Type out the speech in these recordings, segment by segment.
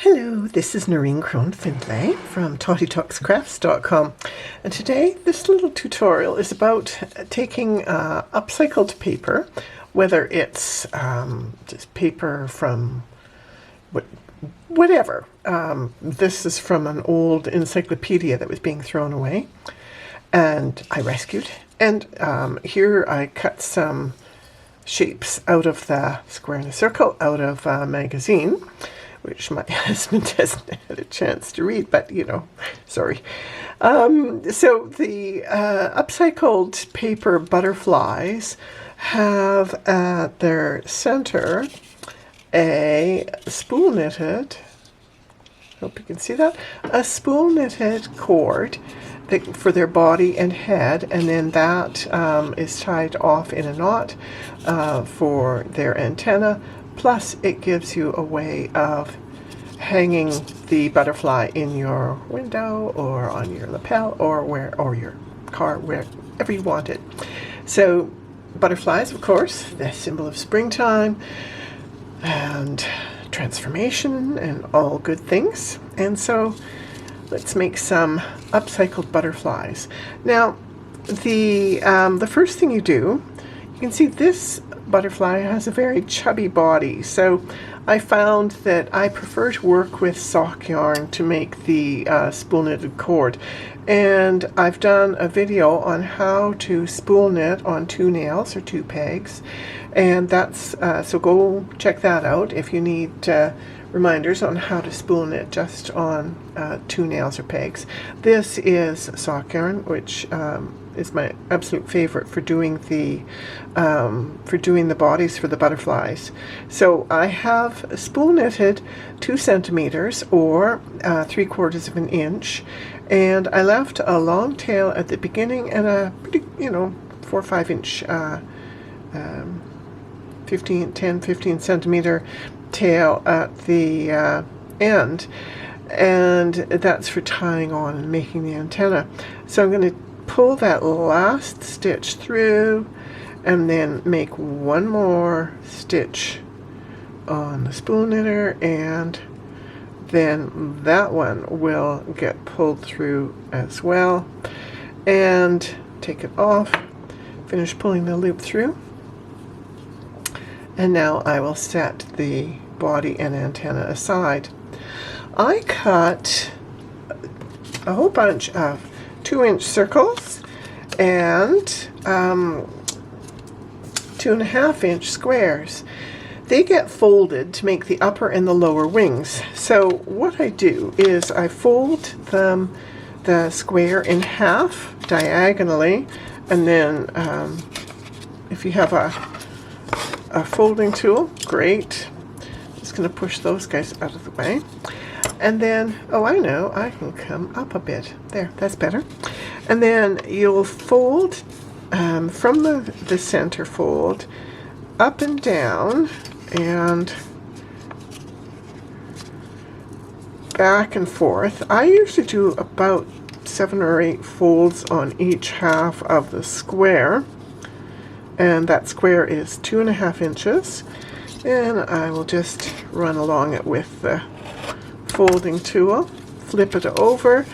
Hello, this is Noreen Crone-Findlay from TottyTalksCrafts.com, and today this little tutorial is about taking upcycled paper, whether it's just paper from whatever. This is from an old encyclopedia that was being thrown away, and I rescued. And here I cut some shapes out of the square and a circle out of a magazine, which my husband hasn't had a chance to read, but sorry. So the upcycled paper butterflies have at their center a spool knitted, hope you can see that, a spool knitted cord for their body and head, and then that is tied off in a knot for their antenna. Plus, it gives you a way of hanging the butterfly in your window or on your lapel or your car, wherever you want it. So, butterflies, of course, the symbol of springtime and transformation and all good things. And so, let's make some upcycled butterflies. Now, the first thing you do, you can see this butterfly has a very chubby body, so I found that I prefer to work with sock yarn to make the spool knitted cord, and I've done a video on how to spool knit on 2 nails or 2 pegs, and that's so go check that out if you need reminders on how to spool knit just on 2 nails or pegs. This is sock yarn, which is my absolute favorite for doing the bodies for the butterflies. So I have spool knitted 2 centimeters or 3/4 of an inch, and I left a long tail at the beginning and a pretty 4 or 5 inch 10-15 centimeter tail at the end, and that's for tying on and making the antenna. So I'm going to pull that last stitch through and then make one more stitch on the spool knitter, and then that one will get pulled through as well, and take it off, finish pulling the loop through, and now I will set the body and antenna aside. I cut a whole bunch of 2-inch circles and 2.5-inch squares. They get folded to make the upper and the lower wings. So what I do is I fold the square in half diagonally, and then if you have a folding tool, great. Just going to push those guys out of the way. And then, oh, I know, I can come up a bit. There, that's better. And then you'll fold from the center fold up and down and back and forth. I usually do about 7 or 8 folds on each half of the square. And that square is 2.5 inches. And I will just run along it with the folding tool, flip it over,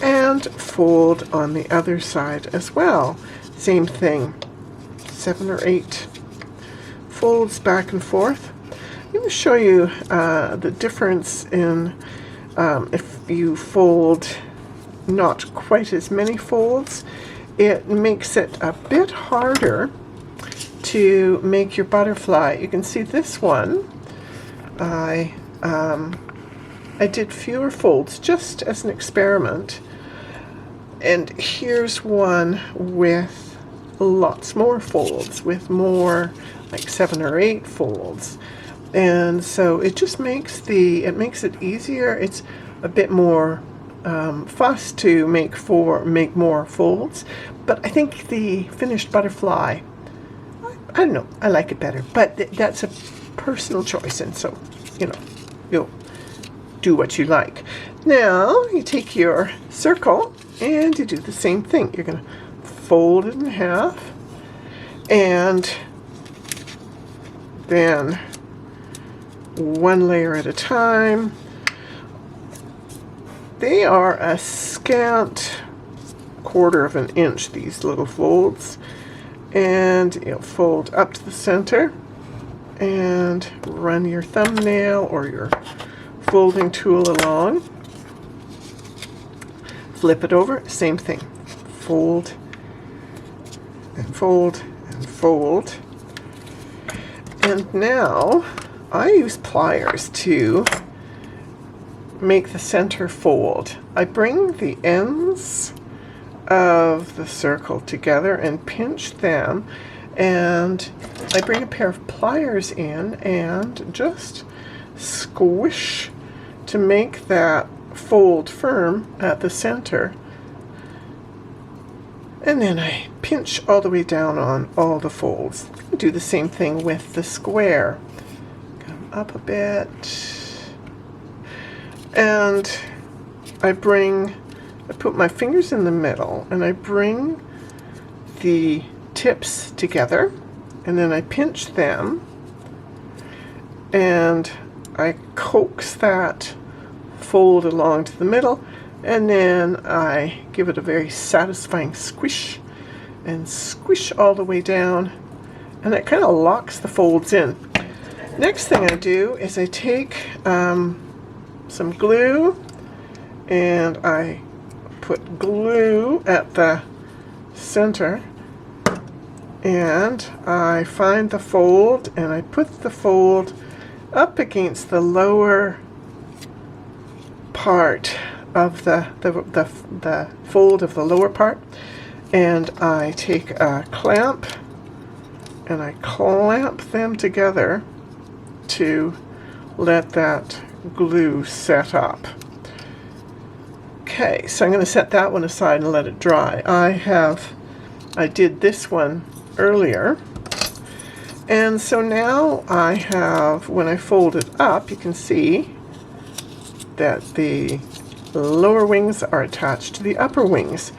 and fold on the other side as well. Same thing, 7 or 8 folds back and forth. I'm going to show you the difference in if you fold not quite as many folds. It makes it a bit harder to make your butterfly. You can see this one, I did fewer folds just as an experiment, and here's one with lots more folds, with more like 7 or 8 folds, and so it just makes it easier. It's a bit more fuss to make more folds, but I think the finished butterfly, I don't know, I like it better, but that's a personal choice, and so you'll do what you like. Now you take your circle and you do the same thing. You're going to fold it in half, and then one layer at a time, They are a scant 1/4 of an inch, these little folds. And you'll fold up to the center and run your thumbnail or your folding tool along. Flip it over, same thing. Fold and fold and fold. And now I use pliers to make the center fold. I bring the ends of the circle together and pinch them, and I bring a pair of pliers in and just squish to make that fold firm at the center. And then I pinch all the way down on all the folds. Do the same thing with the square. Come up a bit. And I put my fingers in the middle and I bring the tips together and then I pinch them and I coax that fold along to the middle, and then I give it a very satisfying squish and squish all the way down, and it kind of locks the folds in. Next thing I do is I take some glue and I put glue at the center, and I find the fold and I put the fold up against the lower part of the fold of the lower part, and I take a clamp and I clamp them together to let that glue set up. Okay, so I'm going to set that one aside and let it dry. I did this one earlier, and so now I have, when I fold it up, you can see that the lower wings are attached to the upper wings.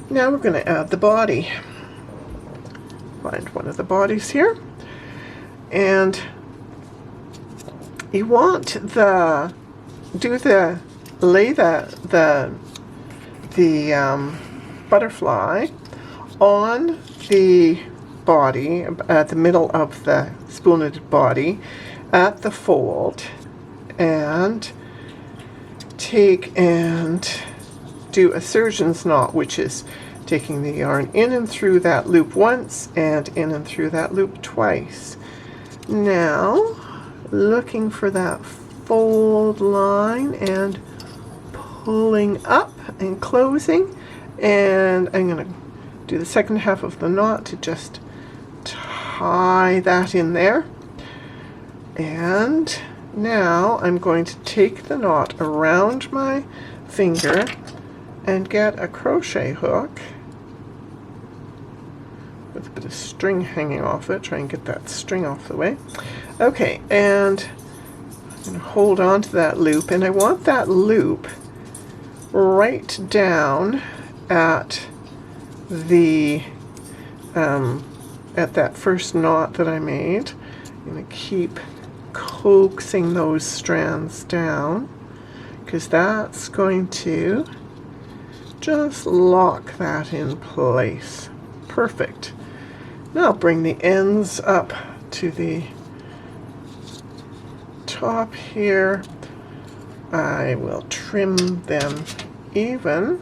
Now we're going to add the body. Find one of the bodies here, and you want lay the butterfly on the body at the middle of the spool knitted body at the fold, and take and do a surgeon's knot, which is taking the yarn in and through that loop once and in and through that loop twice. Now looking for that fold line and pulling up and closing, and I'm going to do the second half of the knot to just tie that in there. And now I'm going to take the knot around my finger and get a crochet hook with a bit of string hanging off it. Try and get that string off the way. Okay, and I'm going to hold on to that loop, and I want that loop right down at the at that first knot that I made. I'm going to keep coaxing those strands down, because that's going to just lock that in place. Perfect. Now bring the ends up to the top here. I will trim them even,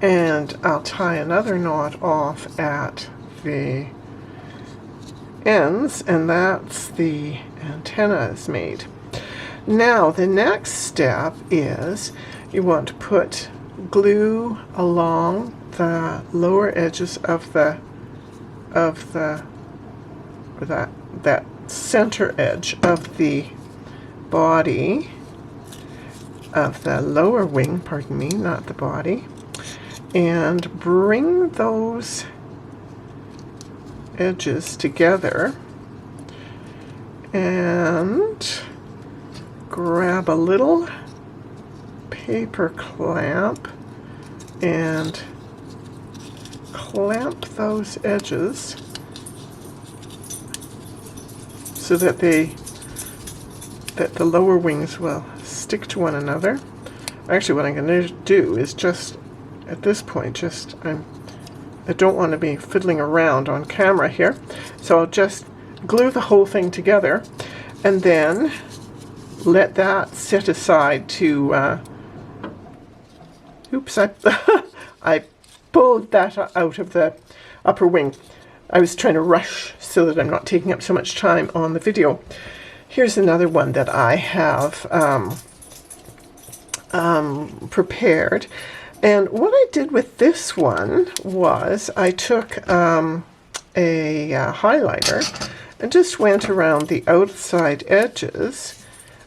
and I'll tie another knot off at the ends, and that's the antenna is made. Now the next step is you want to put glue along the lower edges of that center edge of the body of the lower wing, pardon me, not the body, and bring those edges together and grab a little paper clamp and clamp those edges so that they that the lower wings will stick to one another. Actually, what I'm going to do is just, at this point, I don't want to be fiddling around on camera here. So I'll just glue the whole thing together and then let that set aside to, oops, I pulled that out of the upper wing. I was trying to rush so that I'm not taking up so much time on the video. Here's another one that I have prepared. And what I did with this one was I took a highlighter and just went around the outside edges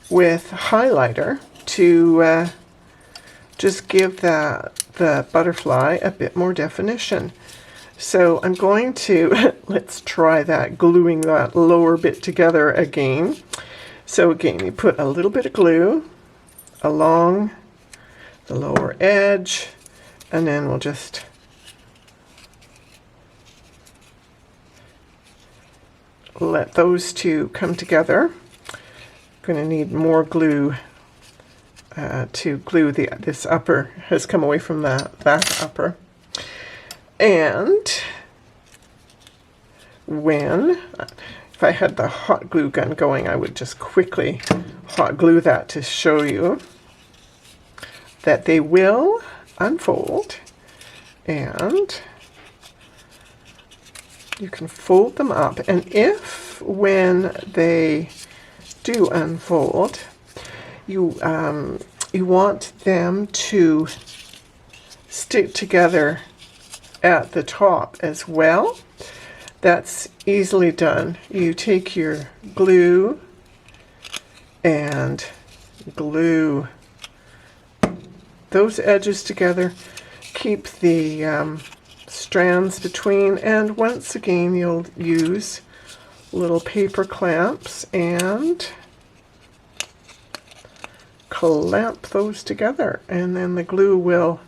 with highlighter to just give the butterfly a bit more definition. So I'm going to, let's try that, gluing that lower bit together again. So again, you put a little bit of glue along the lower edge, and then we'll just let those two come together. Going to need more glue to glue this upper, has come away from that upper. And if I had the hot glue gun going, I would just quickly hot glue that to show you that they will unfold, and you can fold them up. And if when they do unfold, you want them to stick together at the top as well. That's easily done. You take your glue and glue those edges together, keep the strands between, and once again you'll use little paper clamps and clamp those together, and then the glue will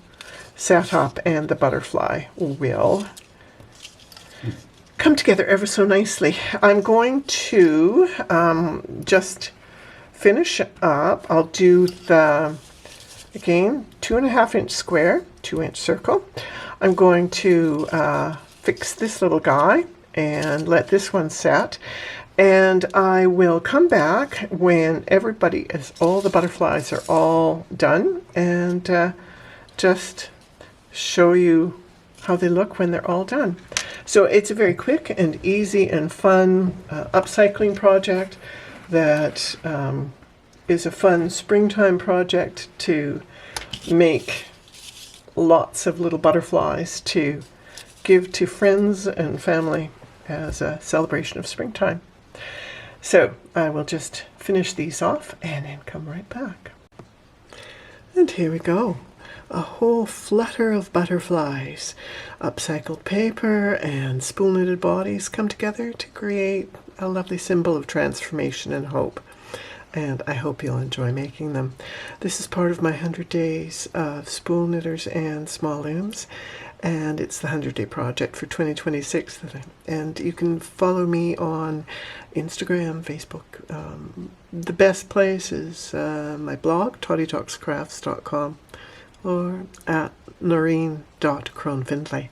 set up and the butterfly will come together ever so nicely. I'm going to just finish up. I'll do the, again, 2.5 inch square, 2-inch circle. I'm going to fix this little guy and let this one set. And I will come back when all the butterflies are all done, and just show you how they look when they're all done. So it's a very quick and easy and fun upcycling project that is a fun springtime project to make lots of little butterflies to give to friends and family as a celebration of springtime. So I will just finish these off and then come right back. And here we go. A whole flutter of butterflies. Upcycled paper and spool knitted bodies come together to create a lovely symbol of transformation and hope. And I hope you'll enjoy making them. This is part of my 100 days of spool knitters and small looms, and it's the 100-day project for 2026. And you can follow me on Instagram, Facebook. The best place is my blog, toddytalkscrafts.com, or at Noreen.Crone-Findlay.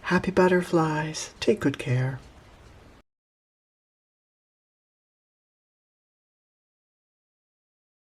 Happy butterflies. Take good care.